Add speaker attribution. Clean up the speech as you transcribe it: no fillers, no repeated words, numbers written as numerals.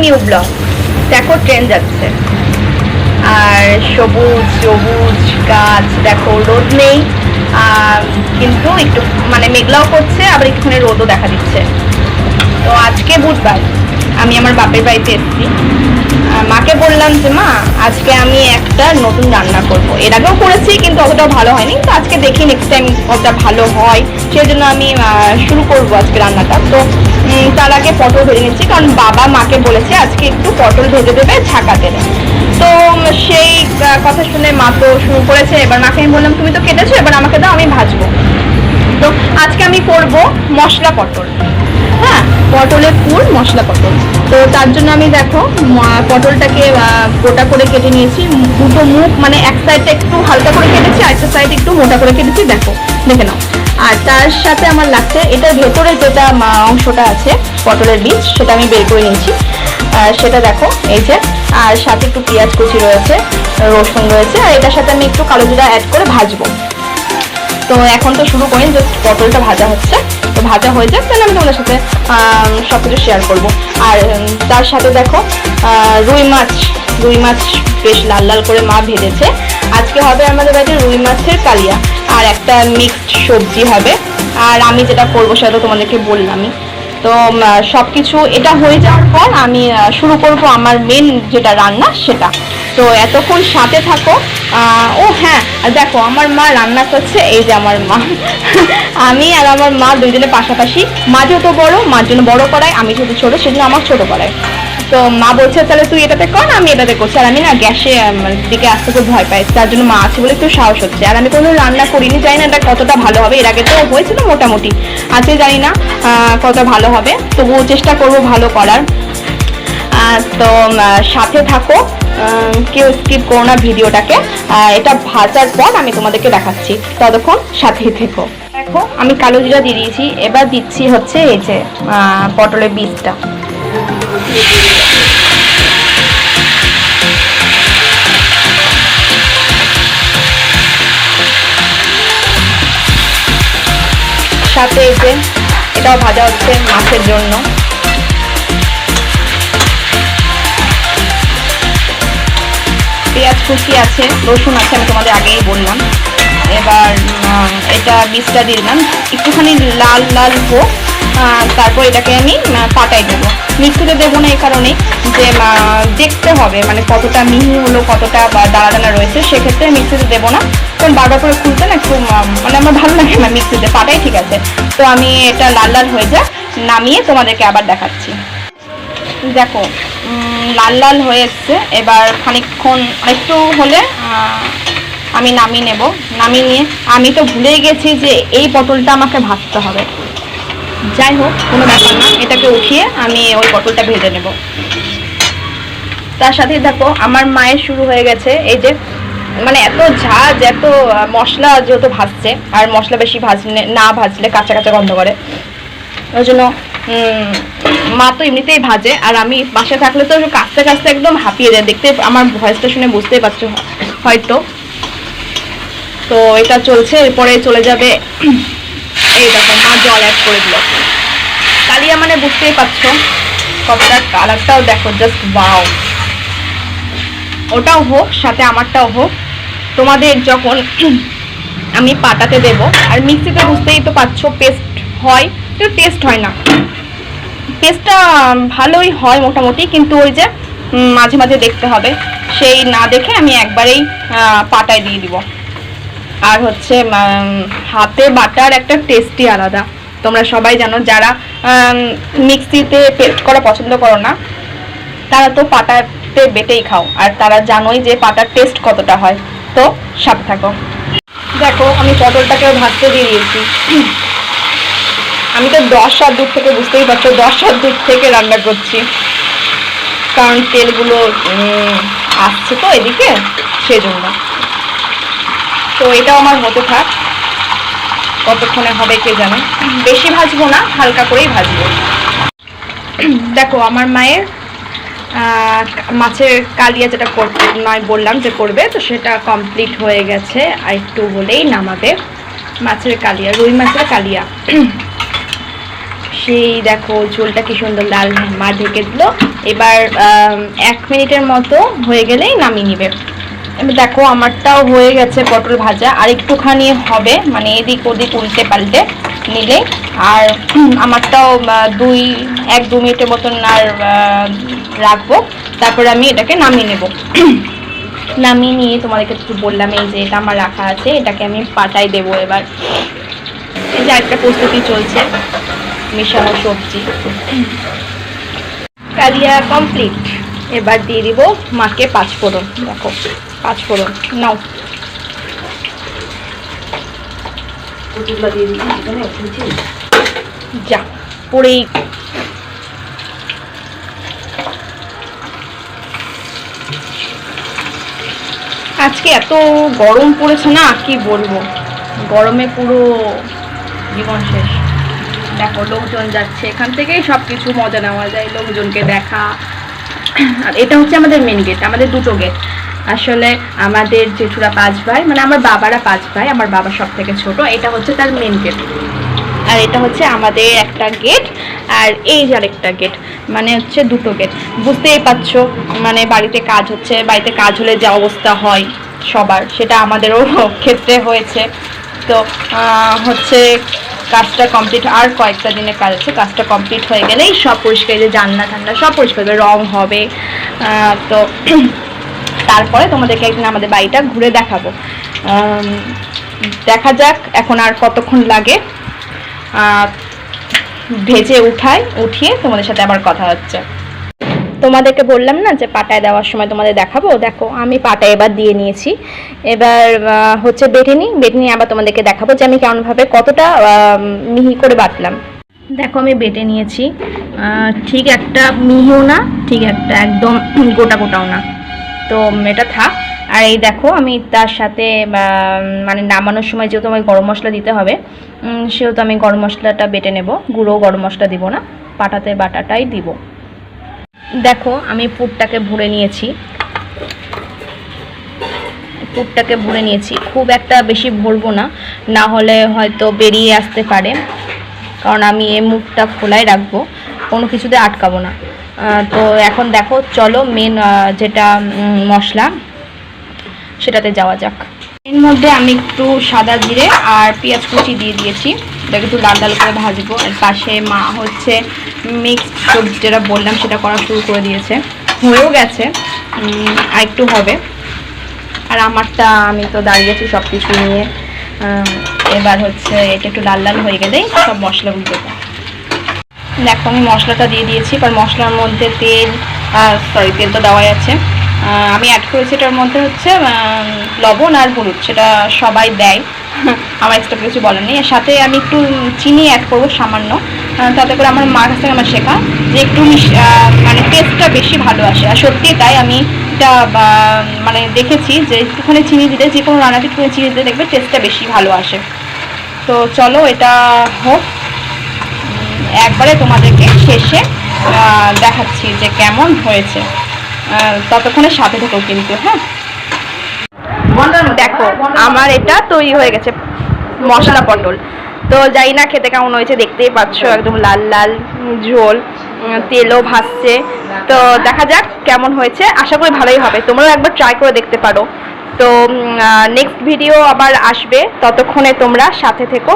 Speaker 1: New blog. দেখো train যাচ্ছে আর সবুজ সবুজ গাছ, দেখো রোদ নেই কিন্তু একটু মানে মেঘলাও করছে, আবার একটুখানি রোদও দেখা দিচ্ছে। তো আজকে বুধবার, আমি আমার বাপের বাড়িতে এসেছি। মাকে বললাম যে মা আজকে আমি একটা নতুন রান্না করব। এর আগেও করেছি কিন্তু অতটা ভালো হয়নি, তো আজকে দেখি নেক্সট টাইম অতটা ভালো হয়, সেই জন্য আমি শুরু করব আজকে রান্নাটা। তো তার আগে পটল ভেজে নিচ্ছি, কারণ বাবা মাকে বলেছে আজকে একটু পটল ভেজে দেবে ছাকা তেলে। তো সেই কথা শুনে মা তো শুরু করেছে। এবার মাকে আমি বললাম তুমি তো কেটেছো, এবার আমাকে দাও, আমি ভাজবো। তো আজকে আমি করব মশলা পটল। হ্যাঁ, পটলের পুর মশলা পটল। তো তার জন্য আমি দেখো পটলটাকে গোটা করে কেটে নিয়েছি, দুটো মুখ মানে এক সাইডটা একটু হালকা করে কেটেছি, আরেকটা সাইড একটু মোটা করে কেটেছি, দেখো দেখে নাও। আর তার সাথে আমার লাগছে এটার ভেতরে যেটা অংশটা আছে পটলের বীজ, সেটা আমি বের করে নিয়েছি, সেটা দেখো এই যে। আর সাথে একটু পেঁয়াজ কুচি রয়েছে, রসুন রয়েছে, আর এটার সাথে আমি একটু কালো জিরা অ্যাড করে ভাজবো। তো এখন তো শুরু করি, জাস্ট পটলটা ভাজা হচ্ছে। তো ভাজা হয়ে যাক, তাহলে আমি তোমাদের সাথে সব কিছু শেয়ার করবো। আর তার সাথে দেখো রুই মাছ বেশ লাল লাল করে মা ভেজেছে। আজকে হবে আমাদের বাড়িতে রুই মাছের কালিয়া, আর একটা মিক্সড সবজি হবে। আর আমি যেটা করবো সেটা তোমাদেরকে বললামই। তো সব কিছু এটা হয়ে যাওয়ার পর আমি শুরু করব আমার মেন যেটা রান্না সেটা। তো এতক্ষণ সাথে থাকো। ও হ্যাঁ, দেখো আমার মা রান্না করছে, এই যে আমার মা আমি আর আমার মা দুইজনে পাশাপাশি। মা যেহেতু বড়, মার জন্য বড় কড়াই, আমি যেহেতু ছোটো সেজন্য আমার ছোট কড়াই। তো মা বলছে তাহলে তুই এটাতে কর, আমি এটাতে করছি। আর আমি না গ্যাসে দিকে আসতে খুব ভয় পাই, তার জন্য মা আছে বলে একটু সাহস হচ্ছে। আর আমি কোনো রান্না করিনি, জানি না এটা কতটা ভালো হবে। এর আগে তো হয়েছিল মোটামুটি, আজকে জানি না কতটা ভালো হবে, তবুও চেষ্টা করবো ভালো করার। তো সাথে থাকো, কেউ স্কিপ করো না ভিডিওটাকে। এটা ভাজার পর আমি তোমাদেরকে দেখাচ্ছি, ততক্ষণ সাথেই থেকো। দেখো আমি কালো জিরা দিয়ে দিয়েছি, এবার দিচ্ছি হচ্ছে এই যে পটলের বীজটা। সাথে এই যে এটাও ভাজা হচ্ছে মাছের জন্য। পেঁয়াজ কুচি আছে, রসুন আছে, আমি তোমাদের আগেই বললাম। এবার এটা বীজটা দিয়ে দিলাম, একটুখানি লাল লাল হোক, তারপর এটাকে আমি পাটাই দেবো। মিক্সিতে দেবো না এই কারণে যে দেখতে হবে মানে কতটা মিহি হলো, কতটা দানা দানা রয়েছে, সেক্ষেত্রে মিক্সিতে দেবো না, কারণ বারবার করে খুলতে না একটু মানে আমার ভালো লাগে না মিক্সিতে, পাটাই ঠিক আছে। তো আমি এটা লাল লাল হয়ে যায়, নামিয়ে তোমাদেরকে আবার দেখাচ্ছি। দেখো লাল লাল হয়ে এসছে, এবার খানিকক্ষণ একটু হলে আমি নামিয়ে নেব। নামিয়ে নিয়ে আমি তো ভুলেই গেছি যে এই পটলটা আমাকে ভাজতে হবে। যাই হোক কোনো ব্যাপার না, এটাকে উঠিয়ে আমি ওই পটলটা ভেজে নেব। তার সাথে দেখো আমার মায়ের শুরু হয়ে গেছে এই যে মানে এত ঝাঁজ, এত মশলা যেহেতু ভাজছে, আর মশলা বেশি না ভাজলে কাঁচা কাঁচা গন্ধ করে, ওই জন্য মা তো এমনিতেই ভাজে, আর আমি বাসায় থাকলে তো কাঁচতে কাঁচতে একদম হাঁপিয়ে যায়। দেখতে আমার ভয়েসটা শুনে বুঝতেই পারছো হয়তো। তো এটা চলছে, এরপরে চলে যাবে এই দেখো মা জল অ্যাড করে দিল। কালিয়া মানে বুঝতেই পারছো কতটা, কালারটাও দেখো জাস্ট ওয়াও। ওটাও হোক, সাথে আমারটাও হোক। তোমাদের যখন আমি পাটাতে দেব, আর মিক্সিতে বুঝতেই তো পারছো পেস্ট হয়, তো টেস্ট হয় না। পেস্টটা ভালোই হয় মোটামুটি, কিন্তু ওই যে মাঝে মাঝে দেখতে হবে, সেই না দেখে আমি একবারেই পাটায় দিয়ে দিব। আর হচ্ছে হাতে বাটার একটা টেস্টই আলাদা, তোমরা সবাই জানো। যারা মিক্সিতে পেস্ট করা পছন্দ করো না, তারা তো পাটাতে বেটেই খাও, আর তারা জানোই যে পাটার টেস্ট কতটা হয়। তো সাথে থাকো। দেখো আমি পটলটাকেও ভাজতে দিয়ে দিয়েছি। আমি তো 10 হাত দূর থেকে, বুঝতেই পারছো 10 হাত দূর থেকে রান্না করছি, কারণ তেলগুলো আসছে তো এদিকে, সেজন্য। তো এটাও আমার হতে থাক, কতক্ষণে হবে কে জানে। বেশি ভাজবো না, হালকা করেই ভাজবো। দেখো আমার মায়ের মাছের কালিয়া যেটা নয় বললাম যে করবে, তো সেটা কমপ্লিট হয়ে গেছে, আর একটু হলেই নামাবে। মাছের কালিয়া, রুই মাছের কালিয়া সেই দেখো ঝোলটা কি সুন্দর লাল মা ঢেকে দিল। এবার 1 মিনিটের মতো হয়ে গেলেই নামিয়ে নিবে। এবার দেখো আমারটাও হয়ে গেছে পটল ভাজা, আর একটুখানি হবে, মানে এদিক ওদিক উল্টে পাল্টে নিলে। আর আমারটাও 1-2 মিনিটের মতন আর রাখবো, তারপরে আমি এটাকে নামিয়ে নেব। নামিয়ে নিয়ে তোমাদেরকে একটু বললাম এই যে এটা আমার রাখা আছে, এটাকে আমি পাটায় দেবো। এবার এই যে একটা প্রস্তুতি চলছে, মেশানো সবজি কালিয়া কমপ্লিট। এবার দিয়ে দিব মাকে 5 ফোড়ন। দেখো 5 ফোড়ন নাও। যা পরেই আজকে এত গরম পড়েছে না, কি বলবো, গরমে পুরো জীবন শেষ। দেখো লোকজন যাচ্ছে, এখান থেকেই সব কিছু মজা নেওয়া যায়, লোকজনকে দেখা। আর এটা হচ্ছে আমাদের মেন গেট, আমাদের 2টো গেট। আসলে আমাদের জেঠুরা 5 ভাই, মানে আমার বাবারা 5 ভাই, আমার বাবা সব থেকে ছোট। এটা হচ্ছে তার মেন গেট, আর এটা হচ্ছে আমাদের একটা গেট, আর এই যে আরেকটা গেট, মানে হচ্ছে 2টো গেট। বুঝতেই পারছো, মানে বাড়িতে কাজ হচ্ছে, বাড়িতে কাজ হলে যে অবস্থা হয় সবার, সেটা আমাদেরও ক্ষেত্রে হয়েছে। তো হচ্ছে কাজটা কমপ্লিট, আর কয়েকটা দিনের কাজ আছে, কাজটা কমপ্লিট হয়ে গেলেই সব পরিষ্কার, যে জানলা ঠান্ডা সব পরিষ্কার হবে, রং হবে। তো তারপরে তোমাদেরকে একদিন আমাদের বাড়িটা ঘুরে দেখাবো। দেখা যাক এখন আর কতক্ষণ লাগে। ভেজে উঠিয়ে তোমাদের সাথে আবার কথা হচ্ছে। তোমাদেরকে বললাম না যে পাটায় দেওয়ার সময় তোমাদের দেখাবো। দেখো আমি পাটায় এবার দিয়ে নিয়েছি, এবার হচ্ছে বেটে নিয়ে আবার তোমাদেরকে দেখাবো যে আমি কেমনভাবে কতটা মিহি করে বাটলাম। দেখো আমি বেটে নিয়েছি, ঠিক একটা মিহিও না, ঠিক একটা একদম গোটাও না, তো এটা থাক। আর এই দেখো আমি তার সাথে মানে নামানোর সময় যেহেতু আমি গরম মশলা দিতে হবে, সেহেতু আমি গরম মশলাটা বেটে নেব, গুঁড়ো গরম মশলা দিব না, পাটাতে বাটাটাই দিব। দেখো আমি পুরটাকে ভরে নিয়েছি, খুব একটা বেশি ভরবো না, না হলে হয়তো বেরিয়ে আসতে পারে, কারণ আমি এই মুখটা খোলাই রাখবো, কোনো কিছুতে আটকাবো না। তো এখন দেখো চলো মেন যেটা মশলা সেটাতে যাওয়া যাক। এর মধ্যে আমি একটু সাদা জিরে আর পেঁয়াজ কুচি দিয়ে দিয়েছি, এটাকে একটু লাল করে ভাজবো। এর পাশে মা হচ্ছে মিক্সড সবজি যেটা বললাম সেটা করা শুরু করে দিয়েছে, হয়েও গেছে, আর একটু হবে। আর আমারটা আমি তো দাঁড়িয়েছি সব কিছু নিয়ে। এবার হচ্ছে এটা একটু লাল হয়ে গেলেই সব মশলাগুলো দেবো। দেখো আমি মশলাটা দিয়ে দিয়েছি, এবার মশলার মধ্যে তেল তো দেওয়াই আছে, আমি অ্যাড করেছি এটার মধ্যে হচ্ছে লবণ আর হলুদ, সেটা সবাই দেয়, আমার এক্সট্রা কিছু বলার নেই। এর সাথে আমি একটু চিনি অ্যাড করবো সামান্য, তাতে করে আমার মার কাছ থেকে আমার শেখা যে একটু মানে টেস্টটা বেশি ভালো আসে। আর সত্যি তাই, আমি এটা মানে দেখেছি যে একটুখানি চিনি দিলে, যে কোনো রান্নাতে একটুখানি চিনি দিলে দেখবে টেস্টটা বেশি ভালো আসে। তো চলো এটা হোক, একবারে তোমাদেরকে শেষে দেখাচ্ছি যে কেমন হয়েছে, ততক্ষণে সাথে থেকো কিন্তু। হ্যাঁ দেখো আমার এটা তৈরি হয়ে গেছে মশলা পটল। তো যাই না খেতে কেমন হয়েছে, দেখতেই পাচ্ছ একদম লাল লাল ঝোল, তেলও ভাসছে। তো দেখা যাক কেমন হয়েছে, আশা করি ভালোই হবে, তোমরাও একবার ট্রাই করে দেখতে পারো। তো নেক্সট ভিডিও আবার আসবে, ততক্ষণে তোমরা সাথে থেকো।